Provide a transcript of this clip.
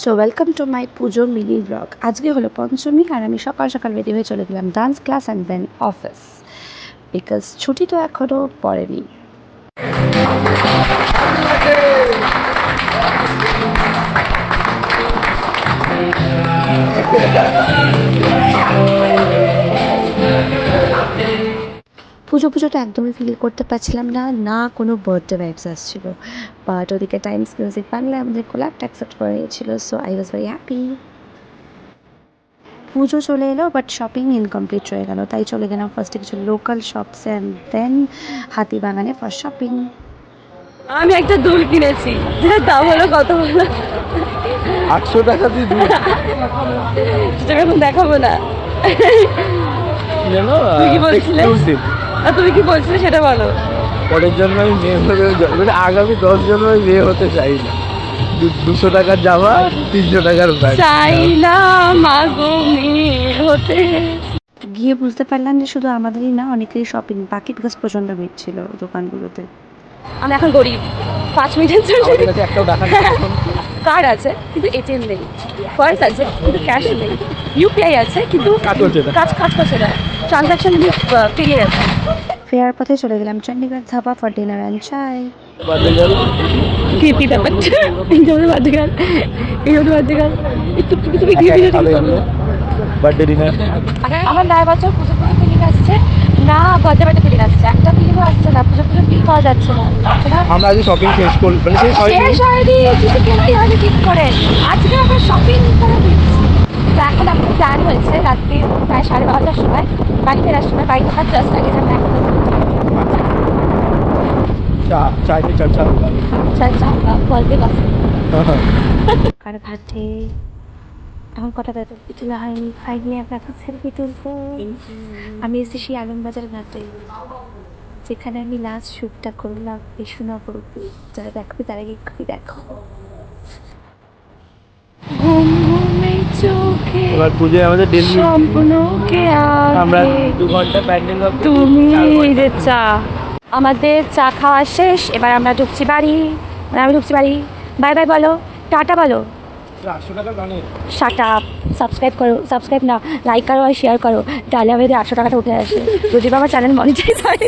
So welcome to my Puja mini blog. আজকে হলো পঞ্চমী আর আমি সকাল সকাল রেডি হয়ে চলে গেলাম dance class and then office, because ছুটি তো এখনও পড়েনি। পুজোটা একদমই ফিল করতে পারছিলাম না, না কোনো বার্থডে ভাইবস আসছিল। বাট ওদিকে টাইমস মিউজিক বাংলা আমাদের কোলাপটা অ্যাকসেপ্ট করে নিয়েছিল, so I was very happy. পুজো চলে এলো বাট শপিং ইনকমপ্লিট রয়ে গেল, তাই চলে গেলাম ফার্স্টে কিছু লোকাল শপসে অ্যান্ড দেন হাতিবাগানে ফর শপিং। আমি একটা দুল কিনেছি, যেটার দাম হলো কত বলো? 800 টাকা দিয়ে দুল। সেটা এখন দেখাবো না। জানো তুই কি বলছিলে? আর তুমি কি বলছিলে সেটা বলো। পরের জন্য আমি মেয়ে হতে মানে আগামী 10 জন আমি মেয়ে হতে চাই না। 200 টাকার জামা 300 টাকার ব্যাগ চাই না মাগো মেয়ে হতে। গিয়ে বুঝতে পারলাম যে শুধু আমাদেরই না, অনেকেরই শপিং বাকি, বিকজ প্রচণ্ড ভিড় ছিল দোকানগুলোতে। আমি এখন গরিব, 5 মিনিটের জন্য আমাদের কাছে একটাও টাকা নেই এখন। কার্ড আছে কিন্তু এটিএম নেই, পার্স আছে কিন্তু ক্যাশ নেই, ইউপিআই আছে কিন্তু কাজ করছে না। কাজ করছে না, ট্রানজাকশন পেরিয়ে গেছে। ফেরার পথে চলে গেলাম Chandigarh dhaba for dinner and চাই। বাদে গেল কৃতি ব্যাপারটা এই জন্য বাদে গেল, এই জন্য বাদে গেল। একটু তুমি গিয়ে বার্থডে ডিনার। আমার 9 বছর পুজো ফিলিং আসছে না, বার্থডে ফিলিং আসছে, একটা ফিলিংও আসছে না, পুজো ফিল পাওয়া যাচ্ছে না। আমরা আজ শপিং শেষ করি, মানে শেষ হয়নি। শেষ হয়নি, কিছু কিনতে হবে ঠিক করে। আজকে আমরা শপিং করে দিচ্ছি। তো এখন আমাদের প্ল্যান হয়েছে রাত্রি প্রায় 12:30টার সময় বাড়ি ফেরার সময়, বাড়ি থাকার জাস্ট আগে আমরা একদম চাইতে চর্চা বলতে পারছি আর ঘাটে এখন কটা বেলা তোলা হয়নি, ফাইনি আমরা এখন সেলফি তুলবো। আমি এসেছি সেই আলমবাজার ঘাটে, যেখানে আমি লাস্ট শ্যুটটা করলাম এই সোনাপুরী। যারা দেখবে তারা একটু দেখো। ঘুম ঘুমে চোখে এবার পুজোয় আমাদের ডেলি স্বপ্নকে আমরা আগে 2 ঘন্টা প্যান্ডেল হবে। তুমি এই যে চা, আমাদের চা খাওয়া শেষ, এবার আমরা ঢুকছি বাড়ি, মানে আমি ঢুকছি বাড়ি। বাই বাই বলো, টাটা বলো। 800 টাকার গানে শাট আপ, সাবস্ক্রাইব করো, সাবস্ক্রাইব না লাইক করো আর শেয়ার করো, তাহলে আমাদের 800 টাকাটা উঠে আসে, যদি বা আমার চ্যানেল মনিটাইজ হয়।